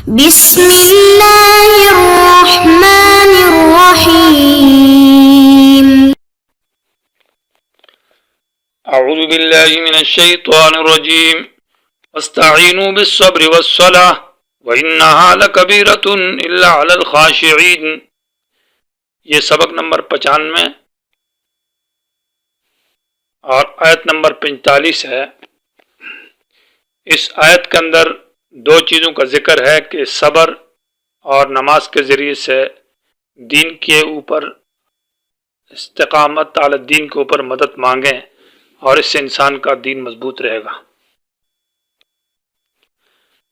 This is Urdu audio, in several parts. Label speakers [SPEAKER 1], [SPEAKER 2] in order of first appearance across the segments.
[SPEAKER 1] بسم اللہ الرحمن الرحیم۔
[SPEAKER 2] اعوذ باللہ من الشیطان الرجیم واستعینوا بالصبر والصلاة وانہا لکبیرۃ الا علی الخاشعین۔ یہ سبق نمبر 95 اور آیت نمبر 45 ہے۔ اس آیت کے اندر دو چیزوں کا ذکر ہے کہ صبر اور نماز کے ذریعے سے دین کے اوپر استقامت علی الدین کے اوپر مدد مانگیں اور اس سے انسان کا دین مضبوط رہے گا۔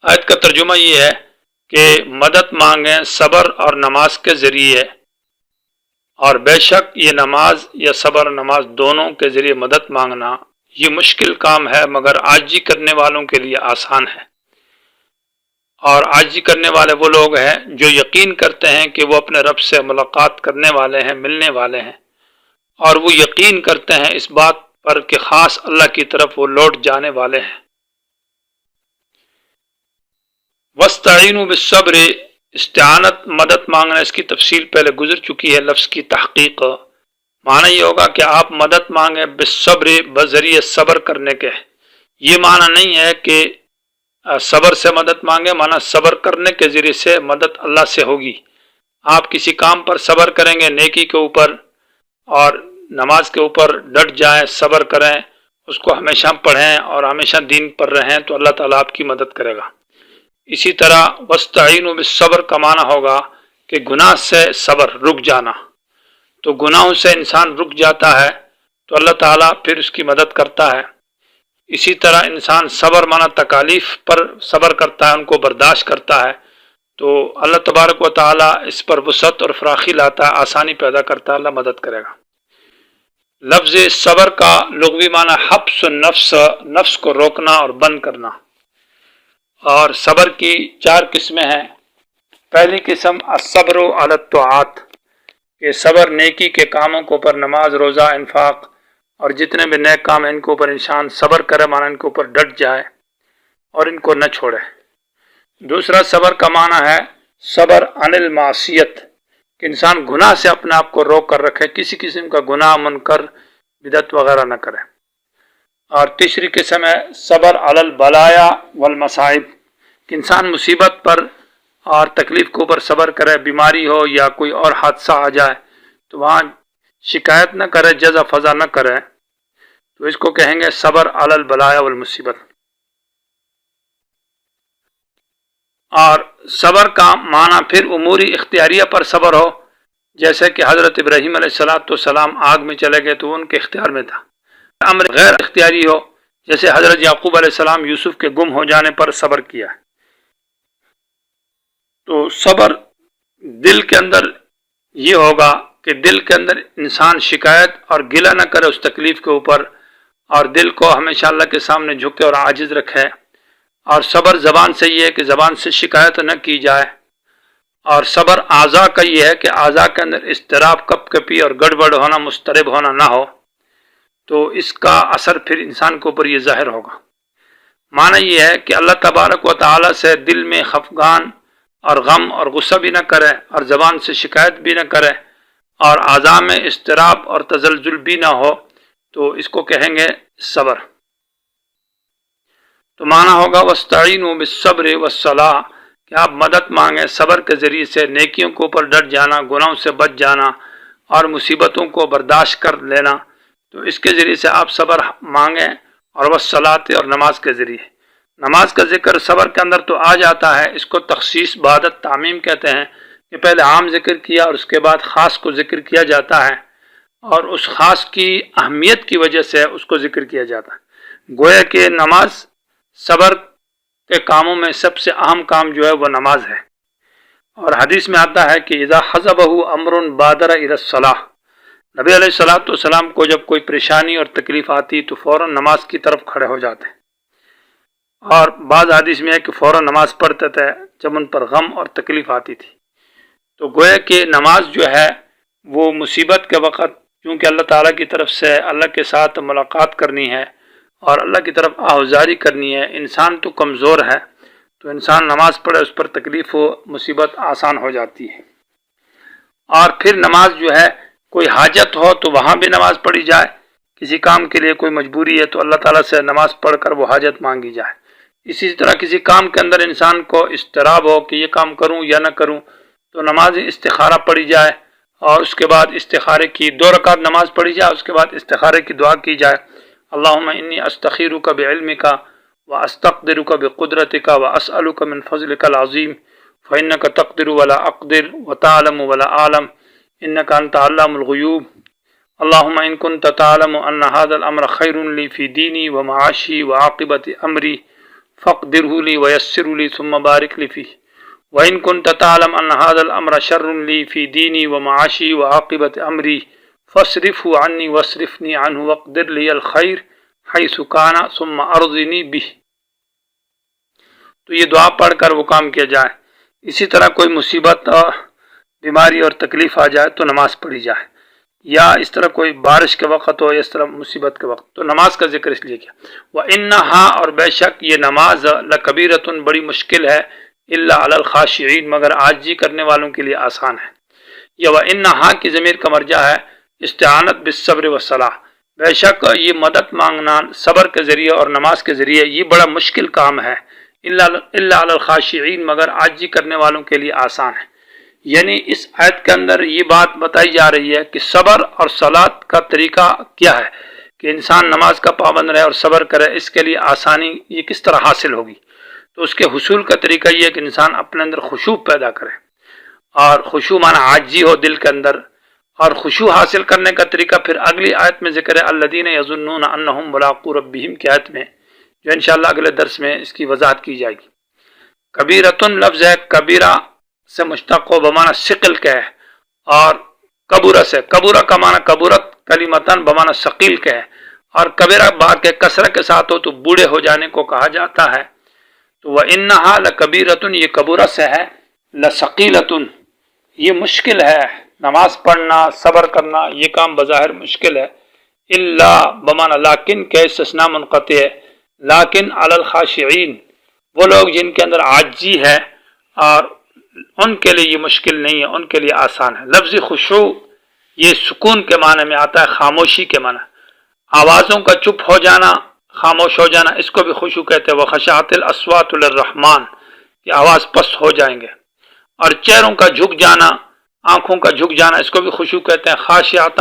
[SPEAKER 2] آیت کا ترجمہ یہ ہے کہ مدد مانگیں صبر اور نماز کے ذریعے، اور بے شک یہ نماز یا صبر نماز دونوں کے ذریعے مدد مانگنا یہ مشکل کام ہے، مگر عاجزی کرنے والوں کے لیے آسان ہے۔ اور عاجزی کرنے والے وہ لوگ ہیں جو یقین کرتے ہیں کہ وہ اپنے رب سے ملاقات کرنے والے ہیں، ملنے والے ہیں، اور وہ یقین کرتے ہیں اس بات پر کہ خاص اللہ کی طرف وہ لوٹ جانے والے ہیں۔ وَاسْتَعِینُوا بِالصَّبْرِ، استعانت مدد مانگنا، اس کی تفصیل پہلے گزر چکی ہے۔ لفظ کی تحقیق معنی یہ ہوگا کہ آپ مدد مانگیں بالصبر، بذریعے صبر کرنے کے۔ یہ معنی نہیں ہے کہ صبر سے مدد مانگیں، معنی صبر کرنے کے ذریعے سے مدد اللہ سے ہوگی۔ آپ کسی کام پر صبر کریں گے، نیکی کے اوپر اور نماز کے اوپر ڈٹ جائیں، صبر کریں، اس کو ہمیشہ پڑھیں اور ہمیشہ دین پر رہیں تو اللہ تعالیٰ آپ کی مدد کرے گا۔ اسی طرح وَاسْتَعِینُوا بِالصَّبْرِ کا معنی ہوگا کہ گناہ سے صبر، رک جانا۔ تو گناہوں سے انسان رک جاتا ہے تو اللہ تعالیٰ پھر اس کی مدد کرتا ہے۔ اسی طرح انسان صبر معنی تکالیف پر صبر کرتا ہے، ان کو برداشت کرتا ہے، تو اللہ تبارک و تعالیٰ اس پر وسعت اور فراخی لاتا ہے، آسانی پیدا کرتا ہے، اللہ مدد کرے گا۔ لفظ صبر کا لغوی معنی حبس النفس، نفس کو روکنا اور بند کرنا۔ اور صبر کی 4 قسمیں ہیں۔ پہلی قسم الصبر علی الطاعات، کہ صبر نیکی کے کاموں کے اوپر، نماز، روزہ، انفاق اور جتنے بھی نیک کام ہیں ان کے اوپر انسان صبر کرے، معنی ان کے اوپر ڈٹ جائے اور ان کو نہ چھوڑے۔ دوسرا صبر کا معنی ہے صبر عن المعصیت، کہ انسان گناہ سے اپنے آپ کو روک کر رکھے، کسی قسم کا گناہ، منکر، بدعت وغیرہ نہ کرے۔ اور تیسری قسم ہے صبر علی البلایا والمصائب، کہ انسان مصیبت پر اور تکلیف کے اوپر صبر کرے، بیماری ہو یا کوئی اور حادثہ آ جائے تو وہاں شکایت نہ کرے، جزا فضا نہ کرے، تو اس کو کہیں گے صبر علی البلایا والمصیبت۔ اور صبر کا معنی پھر امور اختیاریہ پر صبر ہو، جیسے کہ حضرت ابراہیم علیہ السلام آگ میں چلے گئے تو ان کے اختیار میں تھا۔ امر غیر اختیاری ہو، جیسے حضرت یعقوب علیہ السلام یوسف کے گم ہو جانے پر صبر کیا۔ تو صبر دل کے اندر یہ ہوگا کہ دل کے اندر انسان شکایت اور گلہ نہ کرے اس تکلیف کے اوپر، اور دل کو ہمیشہ اللہ کے سامنے جھکے اور عاجز رکھے۔ اور صبر زبان سے یہ ہے کہ زبان سے شکایت نہ کی جائے۔ اور صبر اعضاء کا یہ ہے کہ اعضاء کے اندر اضطراب، کپ کپی اور گڑبڑ ہونا، مضطرب ہونا نہ ہو، تو اس کا اثر پھر انسان کے اوپر یہ ظاہر ہوگا۔ معنی یہ ہے کہ اللہ تبارک و تعالیٰ سے دل میں خفگان اور غم اور غصہ بھی نہ کرے، اور زبان سے شکایت بھی نہ کرے، اور اعضاء میں اضطراب اور تزلزل بھی نہ ہو، تو اس کو کہیں گے صبر۔ تو معنی ہوگا وَاسْتَعِینُوا بِالصَّبْرِ وَالصَّلَاةِ، کہ آپ مدد مانگیں صبر کے ذریعے سے، نیکیوں کے اوپر ڈٹ جانا، گناہوں سے بچ جانا اور مصیبتوں کو برداشت کر لینا، تو اس کے ذریعے سے آپ صبر مانگیں، اور والصلاۃ، اور نماز کے ذریعے۔ نماز کا ذکر صبر کے اندر تو آ جاتا ہے، اس کو تخصیص بعد تعمیم کہتے ہیں، کہ پہلے عام ذکر کیا اور اس کے بعد خاص کو ذکر کیا جاتا ہے، اور اس خاص کی اہمیت کی وجہ سے اس کو ذکر کیا جاتا ہے۔ گویا کہ نماز صبر کے کاموں میں سب سے اہم کام جو ہے وہ نماز ہے۔ اور حدیث میں آتا ہے کہ اذا حزبہ امر بادر الی الصلاۃ، نبی علیہ السلام کو جب کوئی پریشانی اور تکلیف آتی تو فوراً نماز کی طرف کھڑے ہو جاتے، اور بعض حدیث میں ہے کہ فوراً نماز پڑھتے تھے جب ان پر غم اور تکلیف آتی تھی۔ تو گویا کہ نماز جو ہے وہ مصیبت کے وقت، کیونکہ اللہ تعالیٰ کی طرف سے اللہ کے ساتھ ملاقات کرنی ہے اور اللہ کی طرف آہوزاری کرنی ہے، انسان تو کمزور ہے، تو انسان نماز پڑھے، اس پر تکلیف و مصیبت آسان ہو جاتی ہے۔ اور پھر نماز جو ہے کوئی حاجت ہو تو وہاں بھی نماز پڑھی جائے، کسی کام کے لیے کوئی مجبوری ہے تو اللہ تعالیٰ سے نماز پڑھ کر وہ حاجت مانگی جائے۔ اسی طرح کسی کام کے اندر انسان کو اضطراب ہو کہ یہ کام کروں یا نہ کروں تو نماز استخارہ پڑھی جائے، اور اس کے بعد استخارے کی 2 رکعت نماز پڑھی جائے، اس کے بعد استخارے کی دعا کی جائے، اللہم انی استخیرک بعلمک واستقدرک بقدرتک واسألک من فضلک العظیم فإنک تقدر ولا اقدر وتعلم ولا اعلم انک انت علام الغیوب اللہم ان کنت تعلم ان هذا الامر خیر لی فی دینی ومعاشی وعاقبت امری فاقدره لی ویسر لی ثم بارک لی فیہ وإن كنت تعلم أن هذا الأمر شر لي في ديني ومعاشي وعاقبة أمري فاصرفه عني واصرفني عنه واقدر لي الخير حيث كان ثم أرضني به۔ تو یہ دعا پڑھ کر وہ کام کیا جائے۔ اسی طرح کوئی مصیبت بیماری اور تکلیف آ جائے تو نماز پڑھی جائے، یا اس طرح کوئی بارش کے وقت ہو یا اس طرح مصیبت کے وقت، تو نماز کا ذکر اس لیے کیا۔ وَإِنَّهَا، اور بے شک یہ نماز، لَكَبِيرَةٌ، بڑی مشکل ہے، الا علی الخاشعین، مگر عاجزی کرنے والوں کے لیے آسان ہے۔ یا وَإِنَّهَا کی ضمیر کا مرجع ہے استعانت بالصبر والصلاح، بے شک یہ مدد مانگنا صبر کے ذریعے اور نماز کے ذریعے یہ بڑا مشکل کام ہے، الا علی الخاشعین، مگر عاجزی کرنے والوں کے لیے آسان ہے۔ یعنی اس آیت کے اندر یہ بات بتائی جا رہی ہے کہ صبر اور صلاۃ کا طریقہ کیا ہے، کہ انسان نماز کا پابند رہے اور صبر کرے، اس کے لیے آسانی یہ کس طرح حاصل ہوگی۔ تو اس کے حصول کا طریقہ یہ ہے کہ انسان اپنے اندر خشوع پیدا کرے، اور خشوع معنی عاجزی ہو دل کے اندر، اور خشوع حاصل کرنے کا طریقہ پھر اگلی آیت میں ذکر ہے، الذین یظنون انہم ملاقو ربہم کی آیت میں، جو انشاءاللہ اگلے درس میں اس کی وضاحت کی جائے گی۔ کبیرتن لفظ ہے کبیرہ سے مشتق و بمعنی ثقل کا ہے، اور کبورہ سے، کبورہ کا معنی کبورت کلمتن بمعنی ثقیل کا ہے، اور کبیرہ با کے کثرت کے ساتھ ہو تو بوڑھے ہو جانے کو کہا جاتا ہے۔ تو وَإِنَّهَا لَكَبِيرَةٌ، یہ کبورہ سے ہے، لَثَقِيلَةٌ، یہ مشکل ہے، نماز پڑھنا صبر کرنا یہ کام بظاہر مشکل ہے، الا بمعنی لیکن کے استثناء منقطع ہے، لیکن علی الخاشعین، وہ لوگ جن کے اندر عاجزی ہے اور ان کے لیے یہ مشکل نہیں ہے، ان کے لیے آسان ہے۔ لفظ خشوع یہ سکون کے معنی میں آتا ہے، خاموشی کے معنی، آوازوں کا چپ ہو جانا، خاموش ہو جانا، اس کو بھی خشوع کہتے ہیں۔ وَخَشَعَتِ الْأَصْوَاتُ لِلرَّحْمَٰنِ، کہ آواز پست ہو جائیں گے، اور چہروں کا جھک جانا، آنکھوں کا جھک جانا، اس کو بھی خشوع کہتے ہیں۔ خاشعۃ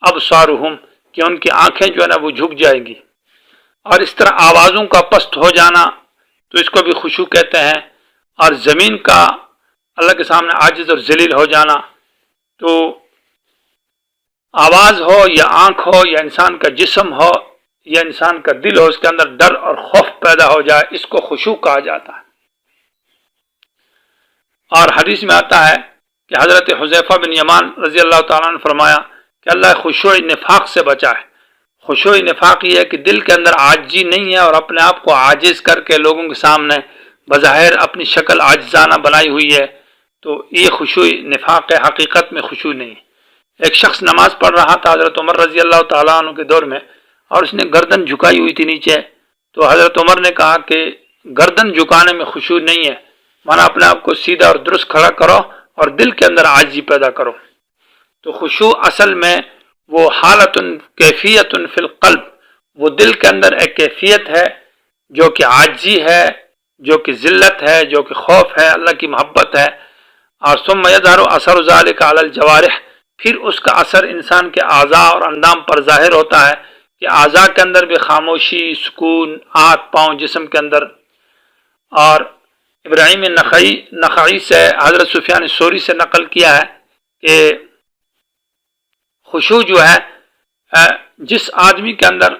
[SPEAKER 2] ابصارہم، کہ ان کی آنکھیں جو ہے نا وہ جھک جائیں گی، اور اس طرح آوازوں کا پست ہو جانا تو اس کو بھی خشوع کہتے ہیں۔ اور زمین کا اللہ کے سامنے عاجز اور ذلیل ہو جانا، تو آواز ہو یا آنکھ ہو یا انسان کا جسم ہو یا انسان کا دل ہو، اس کے اندر ڈر اور خوف پیدا ہو جائے، اس کو خشوع کہا جاتا ہے۔ اور حدیث میں آتا ہے کہ حضرت حذیفہ بن یمان رضی اللہ تعالیٰ عنہ فرمایا کہ اللہ خشوع نفاق سے بچائے۔ خشوع نفاق یہ ہے کہ دل کے اندر عاجزی نہیں ہے اور اپنے آپ کو عاجز کر کے لوگوں کے سامنے بظاہر اپنی شکل عاجزانہ بنائی ہوئی ہے، تو یہ خشوع نفاق ہے، حقیقت میں خشوع نہیں ہے۔ ایک شخص نماز پڑھ رہا تھا حضرت عمر رضی اللہ تعالیٰ عنہ کے دور میں، اور اس نے گردن جھکائی ہوئی تھی نیچے، تو حضرت عمر نے کہا کہ گردن جھکانے میں خشوع نہیں ہے، مانا اپنے آپ کو سیدھا اور درست کھڑا کرو اور دل کے اندر عاجزی پیدا کرو۔ تو خشوع اصل میں وہ حالت کیفیت فی القلب، وہ دل کے اندر ایک کیفیت ہے جو کہ عاجزی ہے، جو کہ ذلت ہے، جو کہ خوف ہے، اللہ کی محبت ہے۔ اور ثم یظہر اثر ذلک علی الجوارح، پھر اس کا اثر انسان کے اعضاء اور اندام پر ظاہر ہوتا ہے، کہ اعضاء کے اندر بھی خاموشی، سکون، ہاتھ پاؤں جسم کے اندر۔ اور ابراہیم نخعی سے حضرت سفیان ثوری سے نقل کیا ہے کہ خشوع جو ہے جس آدمی کے اندر،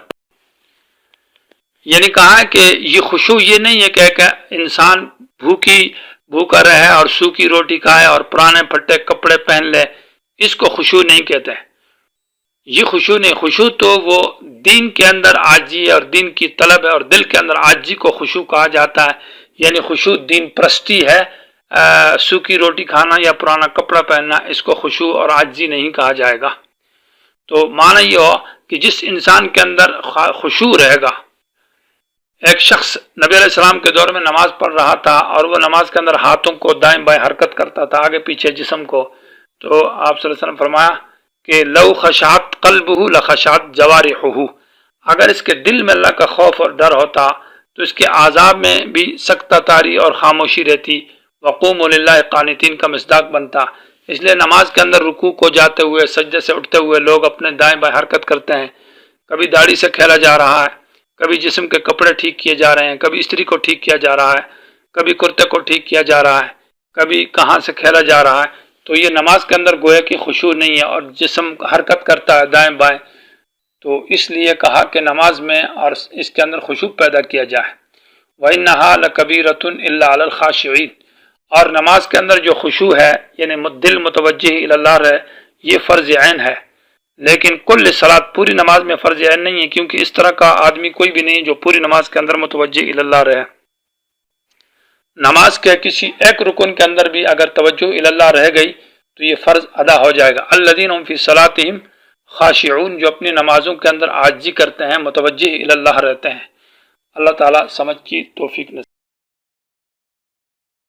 [SPEAKER 2] یعنی کہا ہے کہ یہ خشوع یہ نہیں ہے کہ انسان بھوکا رہے اور سوکھی روٹی کھائے اور پرانے پھٹے کپڑے پہن لے، اس کو خشوع نہیں کہتے ہیں۔ یہ خشوع نہیں، خشوع تو وہ دین کے اندر عاجزی ہے اور دین کی طلب ہے، اور دل کے اندر عاجزی کو خشوع کہا جاتا ہے۔ یعنی خشوع دین پرستی ہے، سوکھی روٹی کھانا یا پرانا کپڑا پہننا، اس کو خشوع اور عاجزی نہیں کہا جائے گا۔ تو معنی یہ ہو کہ جس انسان کے اندر خشوع رہے گا، ایک شخص نبی علیہ السلام کے دور میں نماز پڑھ رہا تھا اور وہ نماز کے اندر ہاتھوں کو دائیں بائیں حرکت کرتا تھا، آگے پیچھے جسم کو. تو آپ صلی اللہ علیہ وسلم فرمایا کہ لو خشعت قلبہ لخشعت جوارحہ، اگر اس کے دل میں اللہ کا خوف اور ڈر ہوتا تو اس کے اعضاء میں بھی سکتہ طاری اور خاموشی رہتی. وقوموا للہ قانتین کا مصداق بنتا. اس لیے نماز کے اندر رکوع کو جاتے ہوئے، سجدے سے اٹھتے ہوئے لوگ اپنے دائیں بائیں حرکت کرتے ہیں. کبھی داڑھی سے کھیلا جا رہا ہے، کبھی جسم کے کپڑے ٹھیک کیے جا رہے ہیں، کبھی استری کو ٹھیک کیا جا رہا ہے، کبھی کرتے کو ٹھیک کیا جا رہا ہے، کبھی کہاں سے کھیلا جا رہا ہے. تو یہ نماز کے اندر گویا کہ خشوع نہیں ہے اور جسم حرکت کرتا ہے دائیں بائیں. تو اس لیے کہا کہ نماز میں اور اس کے اندر خشوع پیدا کیا جائے. وَإِنَّهَا لَكَبِيرَةٌ إِلَّا عَلَى الْخَاشِعِينَ، اور نماز کے اندر جو خشوع ہے یعنی دل متوجہ اللہ رہے، یہ فرض عین ہے. لیکن کل صلاۃ، پوری نماز میں فرض عین نہیں ہے، کیونکہ اس طرح کا آدمی کوئی بھی نہیں جو پوری نماز کے اندر متوجہ اللہ رہے. نماز کے کسی ایک رکن کے اندر بھی اگر توجہ اللہ رہ گئی تو یہ فرض ادا ہو جائے گا. الذین هم فی صلاتہم خاشعون، جو اپنی نمازوں کے اندر عاجزی کرتے ہیں، متوجہ اللہ رہتے ہیں. اللہ تعالیٰ سمجھ کی توفیق نصیب